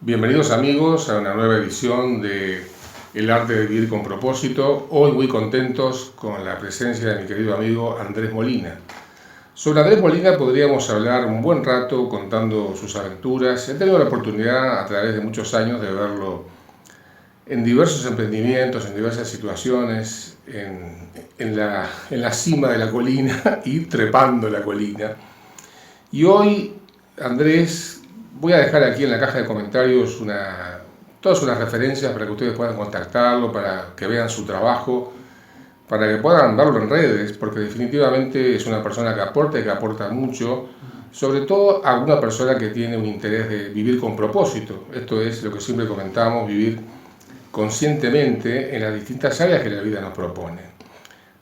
Bienvenidos amigos a una nueva edición de El arte de vivir con propósito. Hoy muy contentos con la presencia de mi querido amigo Andrés Molina. Sobre Andrés Molina podríamos hablar un buen rato contando sus aventuras. He tenido la oportunidad a través de muchos años de verlo en diversos emprendimientos, en diversas situaciones, en la cima de la colina y trepando la colina. Y hoy, Andrés, voy a dejar aquí en la caja de comentarios todas unas referencias para que ustedes puedan contactarlo, para que vean su trabajo, para que puedan verlo en redes, porque definitivamente es una persona que aporta y que aporta mucho, sobre todo a una persona que tiene un interés de vivir con propósito. Esto es lo que siempre comentamos, vivir conscientemente en las distintas áreas que la vida nos propone.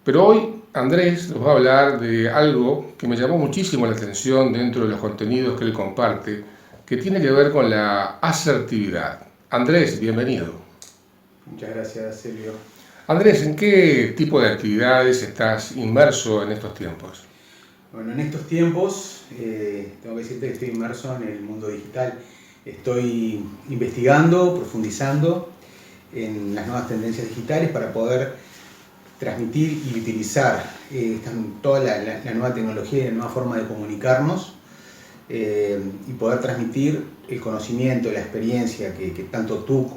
Pero hoy Andrés nos va a hablar de algo que me llamó muchísimo la atención dentro de los contenidos que él comparte, que tiene que ver con la asertividad. Andrés, bienvenido. Muchas gracias, Silvio. Andrés, ¿en qué tipo de actividades estás inmerso en estos tiempos? Bueno, en estos tiempos tengo que decirte que estoy inmerso en el mundo digital. Estoy investigando, profundizando en las nuevas tendencias digitales para poder transmitir y utilizar toda la nueva tecnología y la nueva forma de comunicarnos y poder transmitir el conocimiento, la experiencia que tanto tú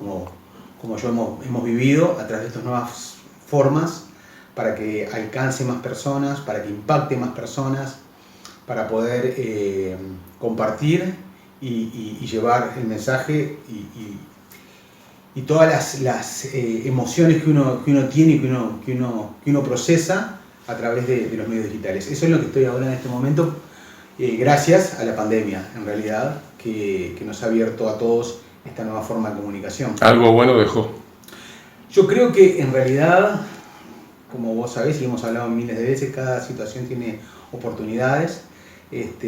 como yo hemos vivido a través de estas nuevas formas para que alcance más personas, para que impacte más personas, para poder compartir y llevar el mensaje y todas las emociones que uno tiene y que uno procesa a través de los medios digitales. Eso es lo que estoy ahora en este momento, gracias a la pandemia, en realidad, que nos ha abierto a todos esta nueva forma de comunicación. Algo bueno dejó. Yo creo que en realidad, como vos sabés y hemos hablado miles de veces, cada situación tiene oportunidades,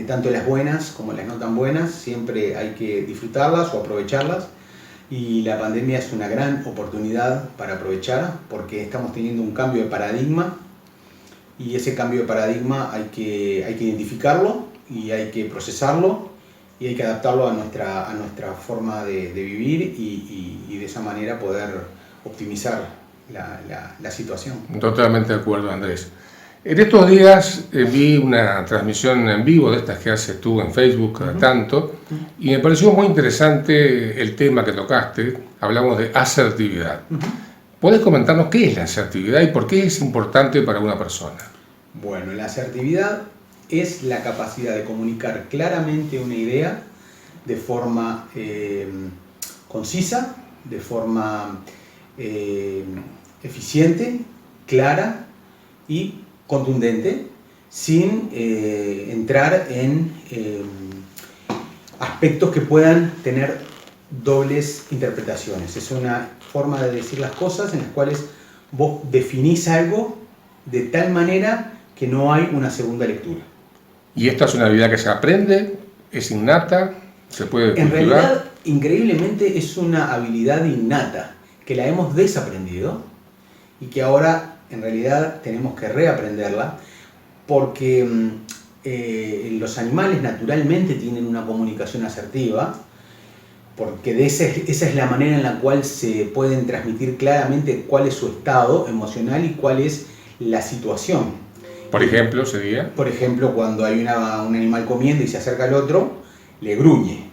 tanto las buenas como las no tan buenas, siempre hay que disfrutarlas o aprovecharlas. Y la pandemia es una gran oportunidad para aprovechar porque estamos teniendo un cambio de paradigma y ese cambio de paradigma hay que identificarlo y hay que procesarlo y hay que adaptarlo a nuestra forma de vivir y de esa manera poder optimizar la situación. Totalmente de acuerdo, Andrés. En estos días vi una transmisión en vivo de estas que haces tú en Facebook cada tanto y me pareció muy interesante el tema que tocaste. Hablamos de asertividad. ¿Puedes comentarnos qué es la asertividad y por qué es importante para una persona? Bueno, la asertividad es la capacidad de comunicar claramente una idea de forma concisa, de forma eficiente, clara y contundente, sin entrar en aspectos que puedan tener dobles interpretaciones. Es una forma de decir las cosas en las cuales vos definís algo de tal manera que no hay una segunda lectura. ¿Y esta es una habilidad que se aprende? ¿Es innata? ¿Se puede cultivar? En realidad, increíblemente, es una habilidad innata que la hemos desaprendido y que ahora en realidad tenemos que reaprenderla porque los animales naturalmente tienen una comunicación asertiva porque esa es la manera en la cual se pueden transmitir claramente cuál es su estado emocional y cuál es la situación. Por ejemplo, sería... Por ejemplo, cuando hay un animal comiendo y se acerca al otro, le gruñe.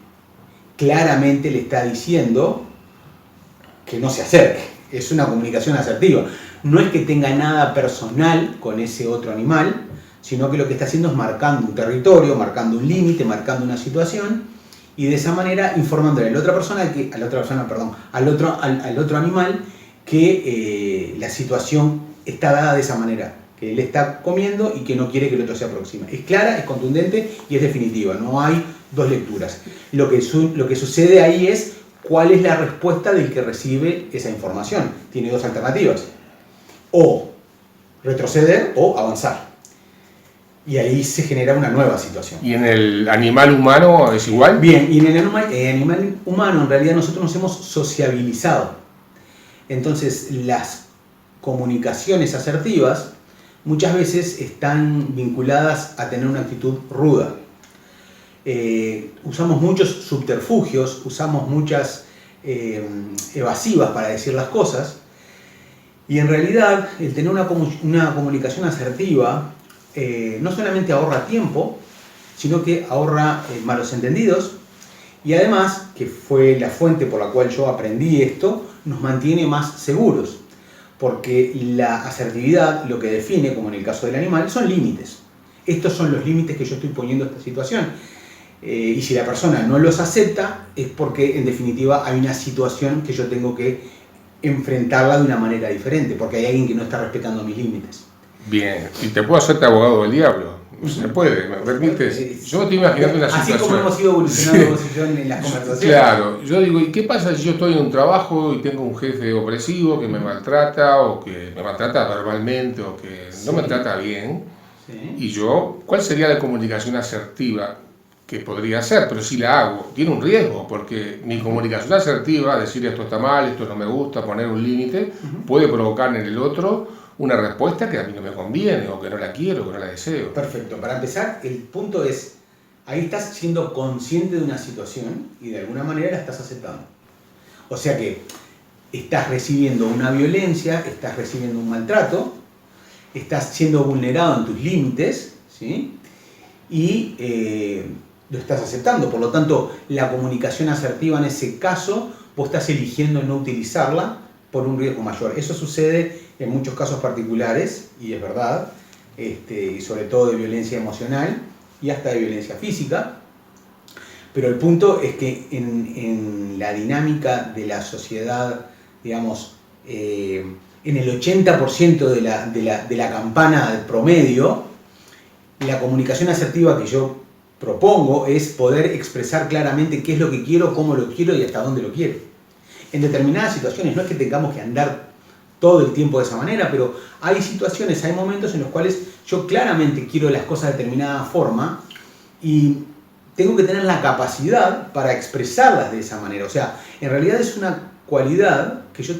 Claramente le está diciendo que no se acerque. Es una comunicación asertiva. No es que tenga nada personal con ese otro animal, sino que lo que está haciendo es marcando un territorio, marcando un límite, marcando una situación y de esa manera informándole al otro animal que la situación está dada de esa manera, que él está comiendo y que no quiere que el otro se aproxime. Es clara, es contundente y es definitiva, no hay dos lecturas. Lo que sucede ahí es cuál es la respuesta del que recibe esa información. Tiene dos alternativas, o retroceder o avanzar. Y ahí se genera una nueva situación. ¿Y en el animal humano es igual? Bien, y en el animal humano en realidad nosotros nos hemos sociabilizado. Entonces las comunicaciones asertivas muchas veces están vinculadas a tener una actitud ruda. usamos muchos subterfugios, usamos muchas evasivas para decir las cosas, y en realidad el tener una comunicación asertiva no solamente ahorra tiempo, sino que ahorra malos entendidos, y además, que fue la fuente por la cual yo aprendí esto, nos mantiene más seguros, porque la asertividad lo que define, como en el caso del animal, son límites. Estos son los límites que yo estoy poniendo a esta situación. Y si la persona no los acepta, es porque en definitiva hay una situación que yo tengo que enfrentarla de una manera diferente, porque hay alguien que no está respetando mis límites. Bien, ¿y te puedo hacerte abogado del diablo? ¿Se puede? ¿Me permites? Yo me estoy imaginando una situación. Así como hemos ido evolucionando vos y yo en las conversaciones. Claro, yo digo, ¿y qué pasa si yo estoy en un trabajo y tengo un jefe opresivo que me maltrata, o que me maltrata verbalmente, o que no me trata bien? Sí. Y yo, ¿cuál sería la comunicación asertiva que podría hacer? Pero si la hago, tiene un riesgo, porque mi comunicación asertiva, decir esto está mal, esto no me gusta, poner un límite, puede provocar en el otro una respuesta que a mí no me conviene, o que no la quiero, que no la deseo. Perfecto. Para empezar, el punto es, ahí estás siendo consciente de una situación y de alguna manera la estás aceptando. O sea que estás recibiendo una violencia, estás recibiendo un maltrato, estás siendo vulnerado en tus límites, ¿sí? Y lo estás aceptando. Por lo tanto, la comunicación asertiva en ese caso, vos estás eligiendo no utilizarla por un riesgo mayor. Eso sucede en muchos casos particulares, y es verdad, y sobre todo de violencia emocional y hasta de violencia física. Pero el punto es que en la dinámica de la sociedad, digamos, en el 80% de la campana del promedio, la comunicación asertiva que yo propongo es poder expresar claramente qué es lo que quiero, cómo lo quiero y hasta dónde lo quiero. En determinadas situaciones, no es que tengamos que andar todo el tiempo de esa manera, pero hay situaciones, hay momentos en los cuales yo claramente quiero las cosas de determinada forma y tengo que tener la capacidad para expresarlas de esa manera. O sea, en realidad es una cualidad que yo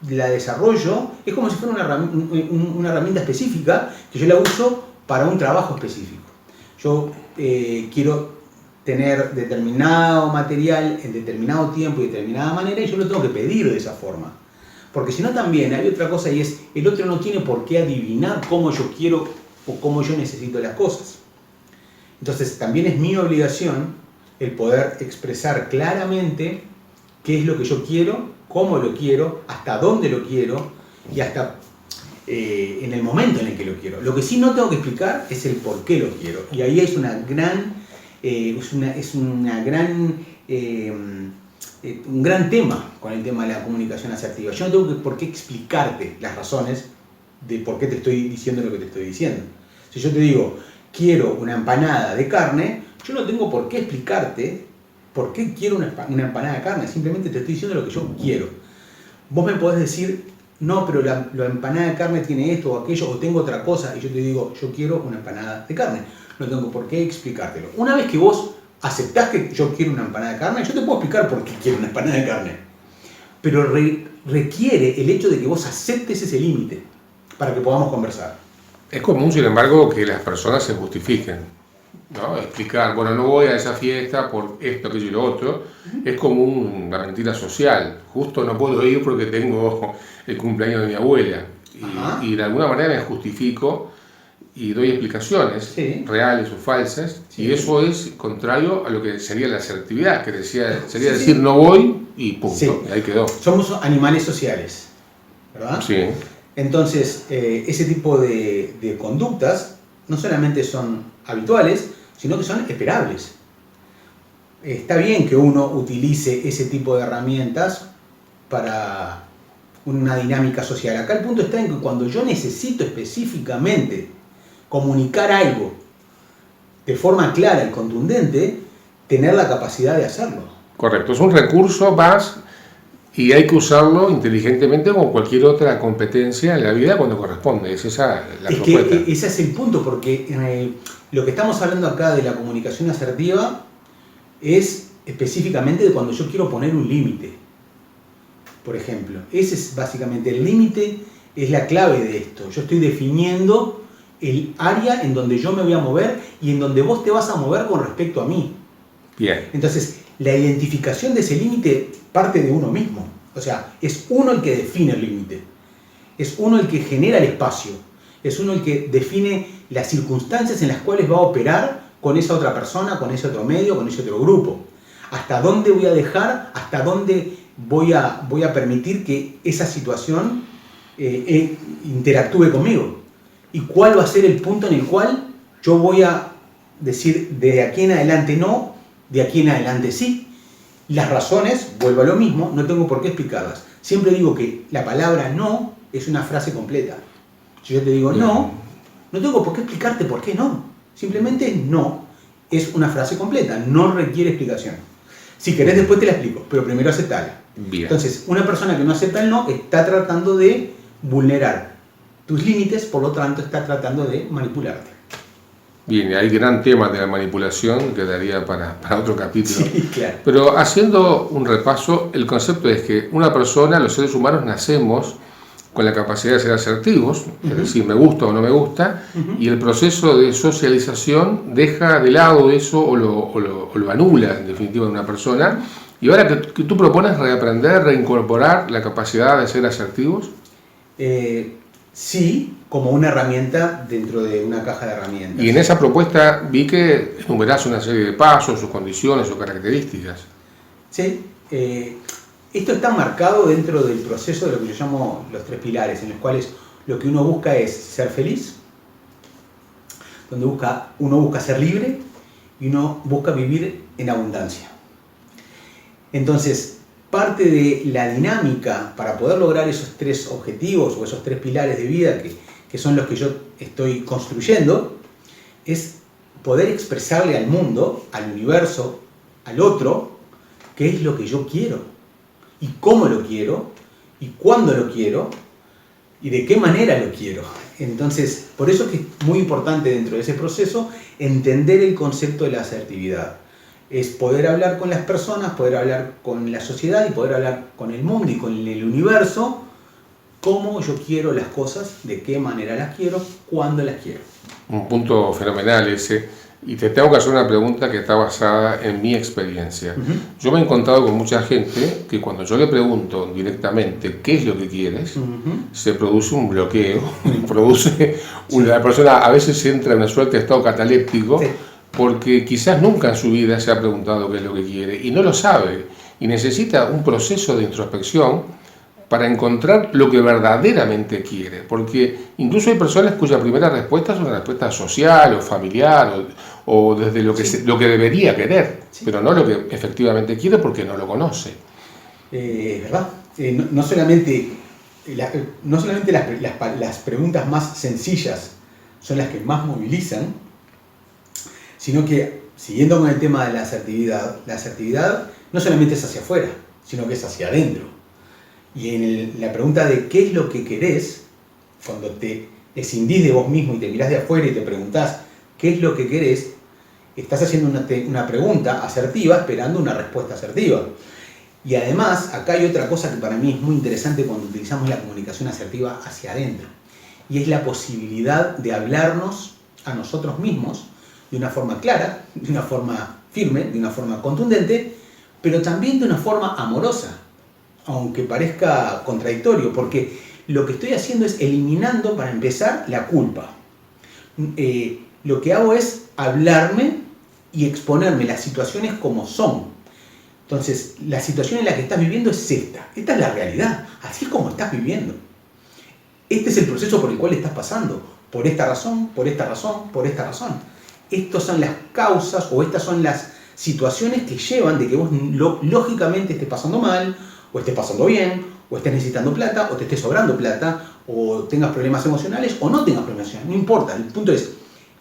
la desarrollo, es como si fuera una herramienta específica que yo la uso para un trabajo específico. Yo quiero tener determinado material en determinado tiempo y de determinada manera, y yo lo tengo que pedir de esa forma. Porque si no, también hay otra cosa, y es, el otro no tiene por qué adivinar cómo yo quiero o cómo yo necesito las cosas. Entonces también es mi obligación el poder expresar claramente qué es lo que yo quiero, cómo lo quiero, hasta dónde lo quiero y hasta en el momento en el que lo quiero. Lo que sí no tengo que explicar es el por qué lo quiero. Y ahí es un gran tema con el tema de la comunicación asertiva. Yo no tengo por qué explicarte las razones de por qué te estoy diciendo lo que te estoy diciendo. Si yo te digo, quiero una empanada de carne, yo no tengo por qué explicarte por qué quiero una empanada de carne. Simplemente te estoy diciendo lo que yo quiero. Vos me podés decir, no, pero la empanada de carne tiene esto o aquello, o tengo otra cosa, y yo te digo, yo quiero una empanada de carne. No tengo por qué explicártelo. Una vez que vos aceptás que yo quiero una empanada de carne, yo te puedo explicar por qué quiero una empanada de carne. Pero requiere el hecho de que vos aceptes ese límite para que podamos conversar. Es común, sin embargo, que las personas se justifiquen, ¿no? Explicar, bueno, no voy a esa fiesta por esto, aquello y lo otro. Es como una mentira social. Justo no puedo ir porque tengo el cumpleaños de mi abuela. Y de alguna manera me justifico y doy explicaciones, sí, reales o falsas, sí, y eso es contrario a lo que sería la asertividad, que sería sí, decir no voy y punto, sí, y ahí quedó. Somos animales sociales, ¿verdad? Sí. Entonces, ese tipo de conductas no solamente son habituales, sino que son esperables. Está bien que uno utilice ese tipo de herramientas para una dinámica social. Acá el punto está en que cuando yo necesito específicamente comunicar algo de forma clara y contundente, tener la capacidad de hacerlo. Correcto, es un recurso más y hay que usarlo inteligentemente como cualquier otra competencia en la vida cuando corresponde. Es esa la propuesta. Que ese es el punto, porque lo que estamos hablando acá de la comunicación asertiva es específicamente de cuando yo quiero poner un límite. Por ejemplo, ese es básicamente el límite, es la clave de esto. Yo estoy definiendo el área en donde yo me voy a mover y en donde vos te vas a mover con respecto a mí. Bien. Entonces, la identificación de ese límite parte de uno mismo. O sea, es uno el que define el límite. Es uno el que genera el espacio. Es uno el que define las circunstancias en las cuales va a operar con esa otra persona, con ese otro medio, con ese otro grupo. Hasta dónde voy a dejar, hasta dónde voy a permitir que esa situación interactúe conmigo. Y cuál va a ser el punto en el cual yo voy a decir de aquí en adelante no, de aquí en adelante sí. Las razones, vuelvo a lo mismo, no tengo por qué explicarlas. Siempre digo que la palabra no es una frase completa. Si yo te digo no, no tengo por qué explicarte por qué no. Simplemente no es una frase completa, no requiere explicación. Si querés después te la explico, pero primero aceptala. Bien. Entonces, una persona que no acepta el no está tratando de vulnerar tus límites, por lo tanto está tratando de manipularte. Bien, hay gran tema de la manipulación que daría para otro capítulo. Sí, claro. Pero haciendo un repaso, el concepto es que una persona, los seres humanos, nacemos con la capacidad de ser asertivos, es decir, me gusta o no me gusta, y el proceso de socialización deja de lado eso o lo anula, en definitiva, de una persona. Y ahora que tú propones reaprender, reincorporar la capacidad de ser asertivos. Sí, como una herramienta dentro de una caja de herramientas. Y en esa propuesta vi que enumerás una serie de pasos, sus condiciones, sus características. Sí, esto está marcado dentro del proceso de lo que yo llamo los 3 pilares, en los cuales lo que uno busca es ser feliz, donde uno busca ser libre y uno busca vivir en abundancia. Entonces, parte de la dinámica para poder lograr esos 3 objetivos o esos 3 pilares de vida que son los que yo estoy construyendo, es poder expresarle al mundo, al universo, al otro, qué es lo que yo quiero, y cómo lo quiero, y cuándo lo quiero, y de qué manera lo quiero. Entonces, por eso es que es muy importante dentro de ese proceso entender el concepto de la asertividad. Es poder hablar con las personas, poder hablar con la sociedad y poder hablar con el mundo y con el universo, cómo yo quiero las cosas, de qué manera las quiero, cuándo las quiero. Un punto fenomenal ese. Y te tengo que hacer una pregunta que está basada en mi experiencia. Yo me he encontrado con mucha gente que cuando yo le pregunto directamente qué es lo que quieres, se produce un bloqueo, la persona a veces entra en una suerte de estado cataléptico, porque quizás nunca en su vida se ha preguntado qué es lo que quiere y no lo sabe y necesita un proceso de introspección para encontrar lo que verdaderamente quiere, porque incluso hay personas cuya primera respuesta es una respuesta social o familiar o desde lo que debería querer, pero no lo que efectivamente quiere porque no lo conoce. ¿Verdad? No solamente las preguntas más sencillas son las que más movilizan, sino que, siguiendo con el tema de la asertividad no solamente es hacia afuera, sino que es hacia adentro. Y en la pregunta de qué es lo que querés, cuando te escindís de vos mismo y te mirás de afuera y te preguntás qué es lo que querés, estás haciendo una pregunta asertiva esperando una respuesta asertiva. Y además, acá hay otra cosa que para mí es muy interesante cuando utilizamos la comunicación asertiva hacia adentro. Y es la posibilidad de hablarnos a nosotros mismos de una forma clara, de una forma firme, de una forma contundente, pero también de una forma amorosa, aunque parezca contradictorio, porque lo que estoy haciendo es eliminando, para empezar, la culpa. Lo que hago es hablarme y exponerme las situaciones como son. Entonces, la situación en la que estás viviendo es esta es la realidad, así es como estás viviendo. Este es el proceso por el cual estás pasando, por esta razón, por esta razón, por esta razón. Estas son las causas o estas son las situaciones que llevan de que vos lógicamente estés pasando mal, o estés pasando bien, o estés necesitando plata, o te estés sobrando plata, o tengas problemas emocionales, o no tengas problemas emocionales, no importa. El punto es,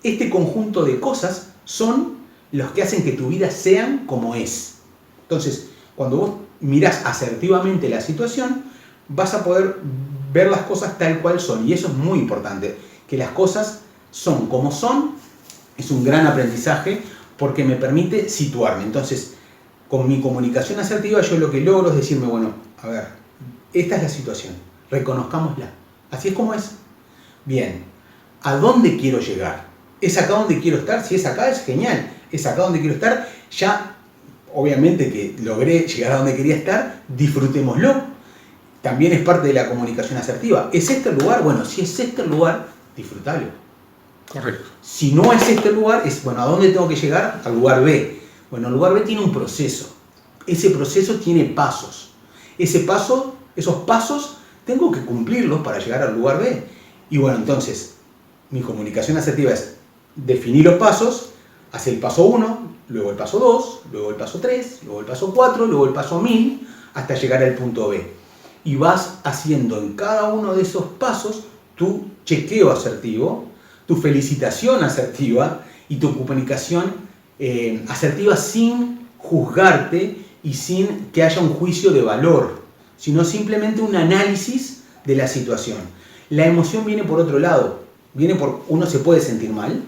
este conjunto de cosas son los que hacen que tu vida sea como es. Entonces, cuando vos mirás asertivamente la situación, vas a poder ver las cosas tal cual son, y eso es muy importante, que las cosas son como son, es un gran aprendizaje, porque me permite situarme. Entonces, con mi comunicación asertiva yo lo que logro es decirme, bueno, a ver, esta es la situación, reconozcámosla, así es como es. Bien, ¿a dónde quiero llegar? ¿Es acá donde quiero estar? Si es acá, es genial. ¿Es acá donde quiero estar? Ya obviamente que logré llegar a donde quería estar, disfrutémoslo. También es parte de la comunicación asertiva. ¿Es este el lugar? Bueno, si es este el lugar, disfrutalo. Correcto. Si no es este el lugar, es, bueno, ¿a dónde tengo que llegar? Al lugar B. Bueno, el lugar B tiene un proceso. Ese proceso tiene pasos. Esos pasos tengo que cumplirlos para llegar al lugar B. Y bueno, entonces, mi comunicación asertiva es definir los pasos, hacer el paso 1, luego el paso 2, luego el paso 3, luego el paso 4, luego el paso 1000, hasta llegar al punto B. Y vas haciendo en cada uno de esos pasos tu chequeo asertivo, tu felicitación asertiva y tu comunicación asertiva sin juzgarte y sin que haya un juicio de valor, sino simplemente un análisis de la situación. La emoción viene por otro lado, uno se puede sentir mal,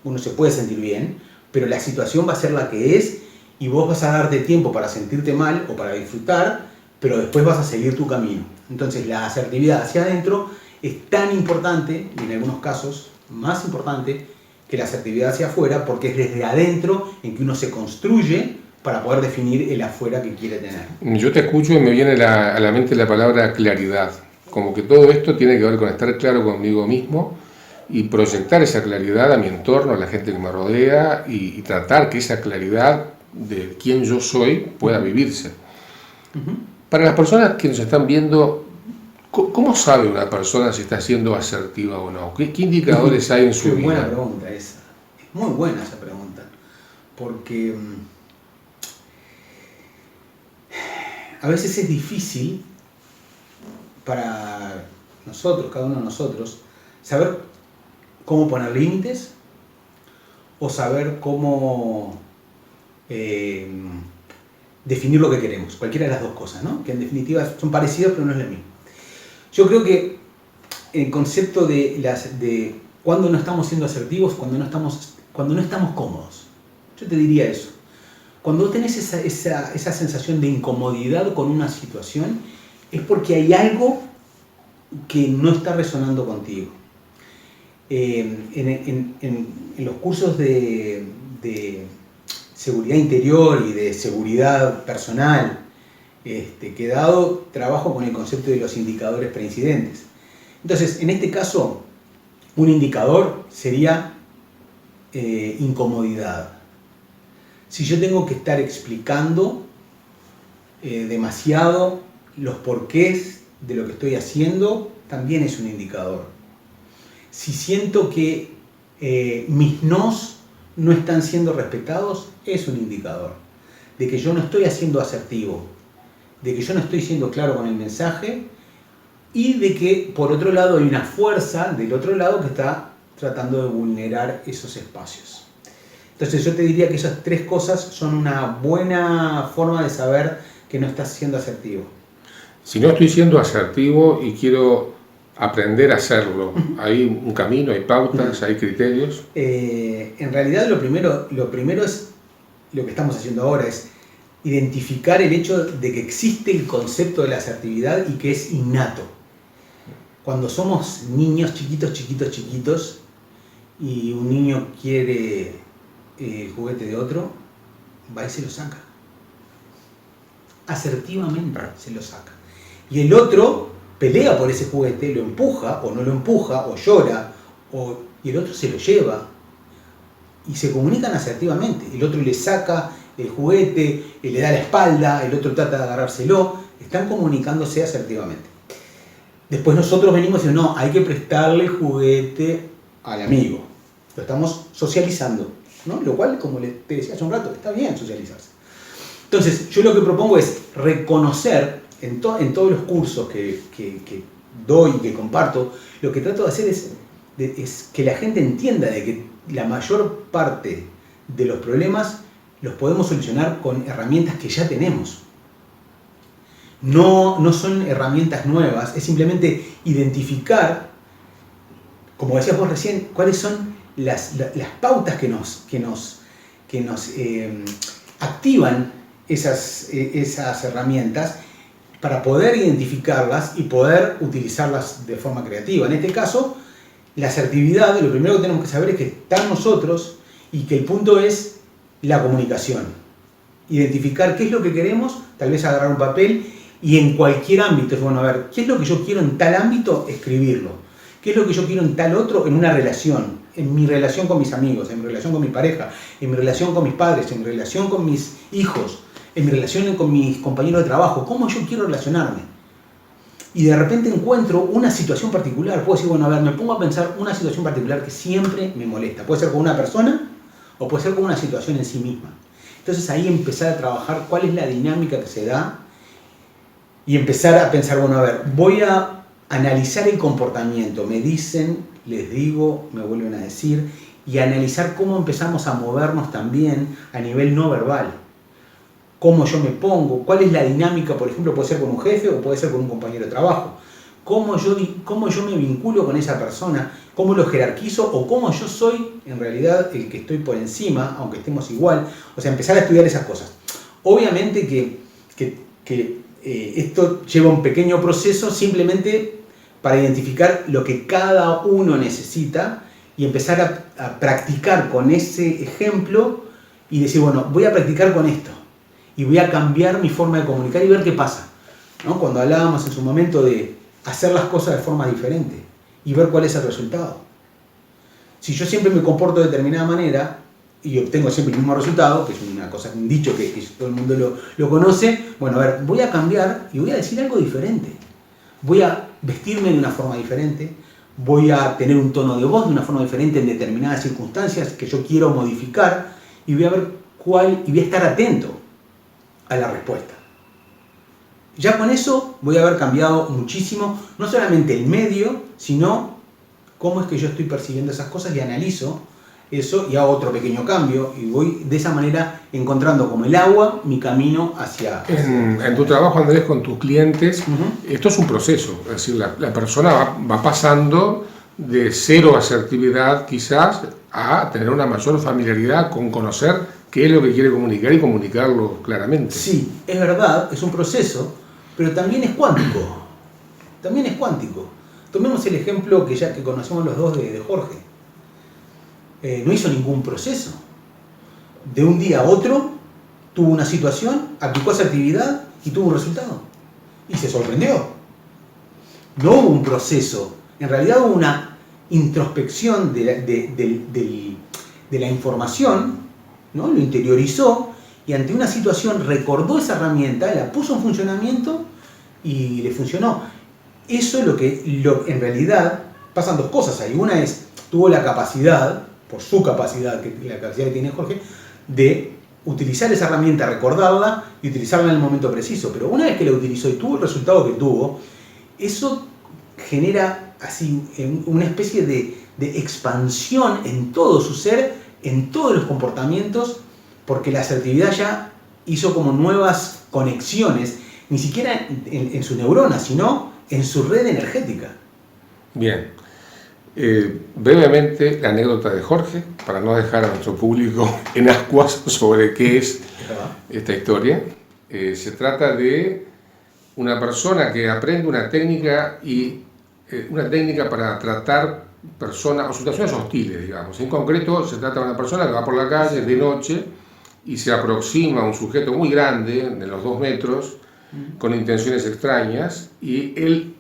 uno se puede sentir bien, pero la situación va a ser la que es y vos vas a darte tiempo para sentirte mal o para disfrutar, pero después vas a seguir tu camino. Entonces la asertividad hacia adentro es tan importante, y en algunos casos más importante, que la asertividad hacia afuera, porque es desde adentro en que uno se construye para poder definir el afuera que quiere tener. Yo te escucho y me viene a la mente la palabra claridad. Como que todo esto tiene que ver con estar claro conmigo mismo y proyectar esa claridad a mi entorno, a la gente que me rodea y tratar que esa claridad de quién yo soy pueda vivirse. Para las personas que nos están viendo, ¿cómo sabe una persona si está siendo asertiva o no? ¿Qué indicadores hay en su vida? Es buena pregunta esa. Es muy buena esa pregunta. Porque a veces es difícil para nosotros, cada uno de nosotros, saber cómo poner límites o saber cómo definir lo que queremos. Cualquiera de las dos cosas, ¿no? Que en definitiva son parecidas pero no es lo mismo. Yo creo que el concepto de cuando no estamos siendo asertivos, cuando no estamos cómodos. Yo te diría eso. Cuando tenés esa sensación de incomodidad con una situación, es porque hay algo que no está resonando contigo. En los cursos de seguridad interior y de seguridad personal que he dado, trabajo con el concepto de los indicadores preincidentes. Entonces, en este caso, un indicador sería incomodidad. Si yo tengo que estar explicando demasiado los porqués de lo que estoy haciendo, también es un indicador. Si siento que mis nos no están siendo respetados, es un indicador de que yo no estoy siendo asertivo, de que yo no estoy siendo claro con el mensaje y de que por otro lado hay una fuerza del otro lado que está tratando de vulnerar esos espacios. Entonces yo te diría que esas tres cosas son una buena forma de saber que no estás siendo asertivo. Si no estoy siendo asertivo y quiero aprender a hacerlo, ¿hay un camino, hay pautas, hay criterios? En realidad lo primero es lo que estamos haciendo ahora, es identificar el hecho de que existe el concepto de la asertividad y que es innato. Cuando somos niños chiquitos, y un niño quiere el juguete de otro, va y se lo saca. Asertivamente se lo saca. Y el otro pelea por ese juguete, lo empuja o no lo empuja, o llora, y el otro se lo lleva. Y se comunican asertivamente. El otro le saca el juguete, le da la espalda, el otro trata de agarrárselo. Están comunicándose asertivamente. Después nosotros venimos diciendo, no, hay que prestarle el juguete al amigo. Lo estamos socializando, ¿no? Lo cual, como te decía hace un rato, está bien socializarse. Entonces, yo lo que propongo es reconocer en todos los cursos que doy y que comparto, lo que trato de hacer es que la gente entienda de que la mayor parte de los problemas los podemos solucionar con herramientas que ya tenemos. No son herramientas nuevas, es simplemente identificar, como decías vos recién, cuáles son las pautas que nos activan esas herramientas para poder identificarlas y poder utilizarlas de forma creativa. En este caso, la asertividad, lo primero que tenemos que saber es que está en nosotros y que el punto es la comunicación. identificar qué es lo que queremos, tal vez agarrar un papel y en cualquier ámbito, es bueno, a ver, ¿qué es lo que yo quiero en tal ámbito? Escribirlo. ¿Qué es lo que yo quiero en tal otro? En una relación, en mi relación con mis amigos, en mi relación con mi pareja, en mi relación con mis padres, en mi relación con mis hijos, en mi relación con mis compañeros de trabajo, cómo yo quiero relacionarme. Y de repente encuentro una situación particular, puedo decir, bueno, a ver, me pongo a pensar una situación particular que siempre me molesta. Puede ser con una persona o puede ser con una situación en sí misma. Entonces ahí empezar a trabajar cuál es la dinámica que se da y empezar a pensar, bueno, a ver, voy a analizar el comportamiento, me dicen, les digo, me vuelven a decir, y analizar cómo empezamos a movernos también a nivel no verbal. Cómo yo me pongo, cuál es la dinámica, por ejemplo, puede ser con un jefe o puede ser con un compañero de trabajo. Cómo yo me vinculo con esa persona, cómo lo jerarquizo o cómo yo soy en realidad el que estoy por encima, aunque estemos igual. O sea, empezar a estudiar esas cosas. Obviamente que esto lleva un pequeño proceso simplemente para identificar lo que cada uno necesita y empezar a practicar con ese ejemplo y decir, bueno, voy a practicar con esto y voy a cambiar mi forma de comunicar y ver qué pasa, ¿no? Cuando hablábamos en su momento de hacer las cosas de forma diferente y ver cuál es el resultado. Si yo siempre me comporto de determinada manera y obtengo siempre el mismo resultado, que es una cosa, un dicho que todo el mundo lo conoce, bueno, a ver, voy a cambiar y voy a decir algo diferente. Voy a vestirme de una forma diferente, voy a tener un tono de voz de una forma diferente en determinadas circunstancias que yo quiero modificar y voy a ver cuál, y voy a estar atento a la respuesta. Ya con eso voy a haber cambiado muchísimo, no solamente el medio, sino cómo es que yo estoy percibiendo esas cosas y analizo eso y hago otro pequeño cambio y voy de esa manera encontrando como el agua mi camino hacia... En tu trabajo, Andrés, con tus clientes, esto es un proceso, es decir, la persona va pasando de cero asertividad quizás a tener una mayor familiaridad con conocer qué es lo que quiere comunicar y comunicarlo claramente. Sí, es verdad, es un proceso, pero también es cuántico. También es cuántico. Tomemos el ejemplo que ya que conocemos los dos de Jorge. No hizo ningún proceso. De un día a otro tuvo una situación, aplicó esa actividad y tuvo un resultado. Y se sorprendió. No hubo un proceso. En realidad hubo una introspección de la información, ¿no? Lo interiorizó y ante una situación recordó esa herramienta, la puso en funcionamiento y le funcionó. Eso es lo que en realidad pasan dos cosas ahí. Una es, tuvo la capacidad, por su capacidad, la capacidad que tiene Jorge, de utilizar esa herramienta, recordarla y utilizarla en el momento preciso. Pero una vez que la utilizó y tuvo el resultado que tuvo, eso genera así una especie de expansión en todo su ser, en todos los comportamientos, porque la asertividad ya hizo como nuevas conexiones, ni siquiera en su neurona, sino en su red energética. Bien. Brevemente, la anécdota de Jorge, para no dejar a nuestro público en ascuas sobre qué es esta historia. Se trata de una persona que aprende una técnica para tratar personas o situaciones hostiles, digamos. En concreto, se trata de una persona que va por la calle de noche y se aproxima a un sujeto muy grande, de los 2 metros, con intenciones extrañas, y él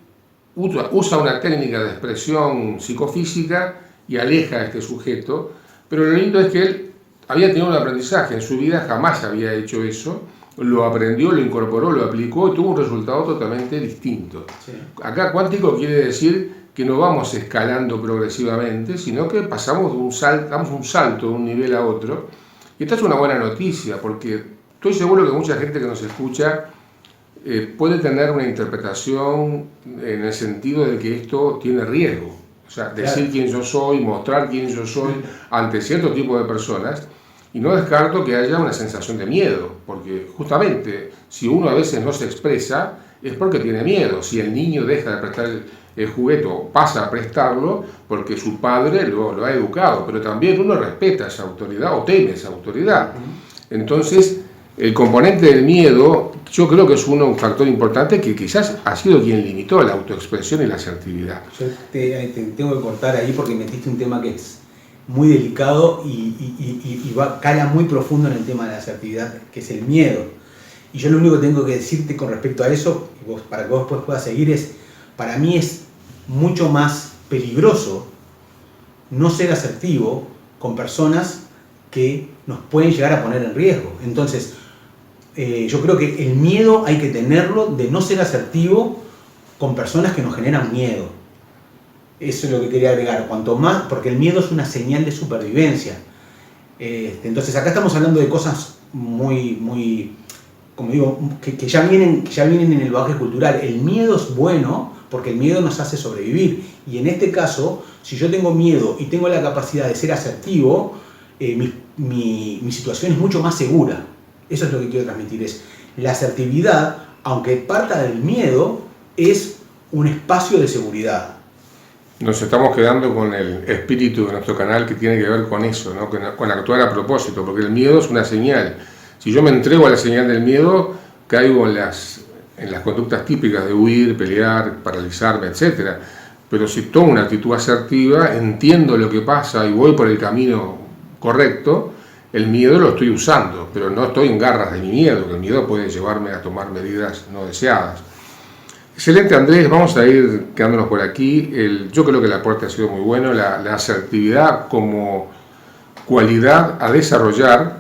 usa una técnica de expresión psicofísica y aleja a este sujeto, pero lo lindo es que él había tenido un aprendizaje, en su vida jamás había hecho eso, lo aprendió, lo incorporó, lo aplicó y tuvo un resultado totalmente distinto. Sí. Acá cuántico quiere decir que no vamos escalando progresivamente, sino que damos un salto de un nivel a otro. Y esta es una buena noticia, porque estoy seguro que mucha gente que nos escucha puede tener una interpretación en el sentido de que esto tiene riesgo. O sea, decir quién yo soy, mostrar quién yo soy ante cierto tipo de personas. Y no descarto que haya una sensación de miedo, porque justamente si uno a veces no se expresa es porque tiene miedo. Si el niño deja de prestar el juguete o pasa a prestarlo porque su padre lo ha educado, pero también uno respeta esa autoridad o teme esa autoridad. Entonces, el componente del miedo yo creo que es un factor importante que quizás ha sido quien limitó la autoexpresión y la asertividad. Yo te tengo que cortar ahí porque metiste un tema que es muy delicado cala muy profundo en el tema de la asertividad, que es el miedo. Y yo lo único que tengo que decirte con respecto a eso, para que vos después puedas seguir, es, para mí es mucho más peligroso no ser asertivo con personas que nos pueden llegar a poner en riesgo. Entonces, yo creo que el miedo hay que tenerlo de no ser asertivo con personas que nos generan miedo. Eso es lo que quería agregar. Cuanto más, porque el miedo es una señal de supervivencia. Entonces, acá estamos hablando de cosas muy como digo, que ya vienen en el bagaje cultural. El miedo es bueno porque el miedo nos hace sobrevivir. Y en este caso, si yo tengo miedo y tengo la capacidad de ser asertivo, mi situación es mucho más segura. Eso es lo que quiero transmitir. Es la asertividad, aunque parta del miedo, es un espacio de seguridad. Nos estamos quedando con el espíritu de nuestro canal, que tiene que ver con eso, ¿no? Con actuar a propósito, porque el miedo es una señal. Si yo me entrego a la señal del miedo, caigo en las conductas típicas de huir, pelear, paralizarme, etc. Pero si tomo una actitud asertiva, entiendo lo que pasa y voy por el camino correcto, el miedo lo estoy usando, pero no estoy en garras de mi miedo, que el miedo puede llevarme a tomar medidas no deseadas. Excelente, Andrés, vamos a ir quedándonos por aquí. Yo creo que el aporte ha sido muy bueno, la asertividad como cualidad a desarrollar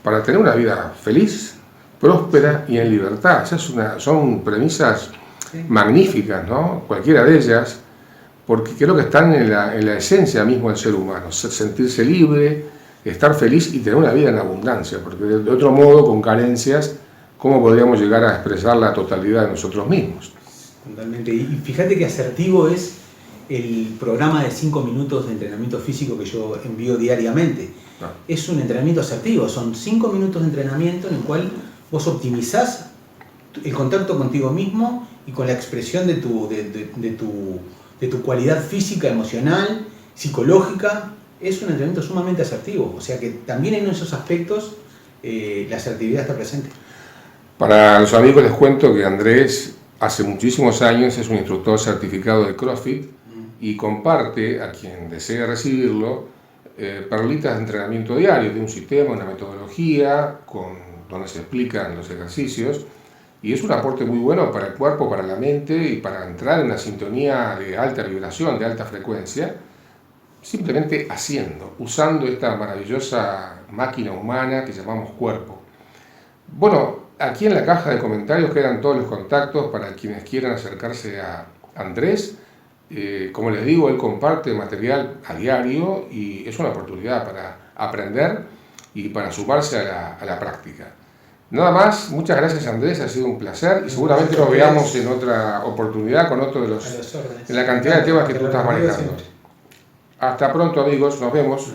para tener una vida feliz, próspera y en libertad. Esas son premisas magníficas, ¿no? Cualquiera de ellas, porque creo que están en la esencia mismo del ser humano, sentirse libre, estar feliz y tener una vida en abundancia, porque de otro modo, con carencias, ¿cómo podríamos llegar a expresar la totalidad de nosotros mismos? Totalmente. Y fíjate que asertivo es el programa de 5 minutos de entrenamiento físico que yo envío diariamente. Es un entrenamiento asertivo, son 5 minutos de entrenamiento en el cual vos optimizás el contacto contigo mismo y con la expresión de tu cualidad física, emocional, psicológica. Es un entrenamiento sumamente asertivo, o sea que también en esos aspectos la asertividad está presente. Para los amigos les cuento que Andrés hace muchísimos años es un instructor certificado de CrossFit y comparte a quien desee recibirlo perlitas de entrenamiento diario, de un sistema, una metodología donde se explican los ejercicios, y es un aporte muy bueno para el cuerpo, para la mente y para entrar en una sintonía de alta vibración, de alta frecuencia, simplemente haciendo, usando esta maravillosa máquina humana que llamamos cuerpo. Bueno, aquí en la caja de comentarios quedan todos los contactos para quienes quieran acercarse a Andrés. Como les digo, él comparte material a diario y es una oportunidad para aprender y para sumarse a la práctica. Nada más, muchas gracias, Andrés, ha sido un placer y seguramente nos veamos en otra oportunidad con otro de la cantidad de temas que tú estás manejando. Hasta pronto, amigos, nos vemos.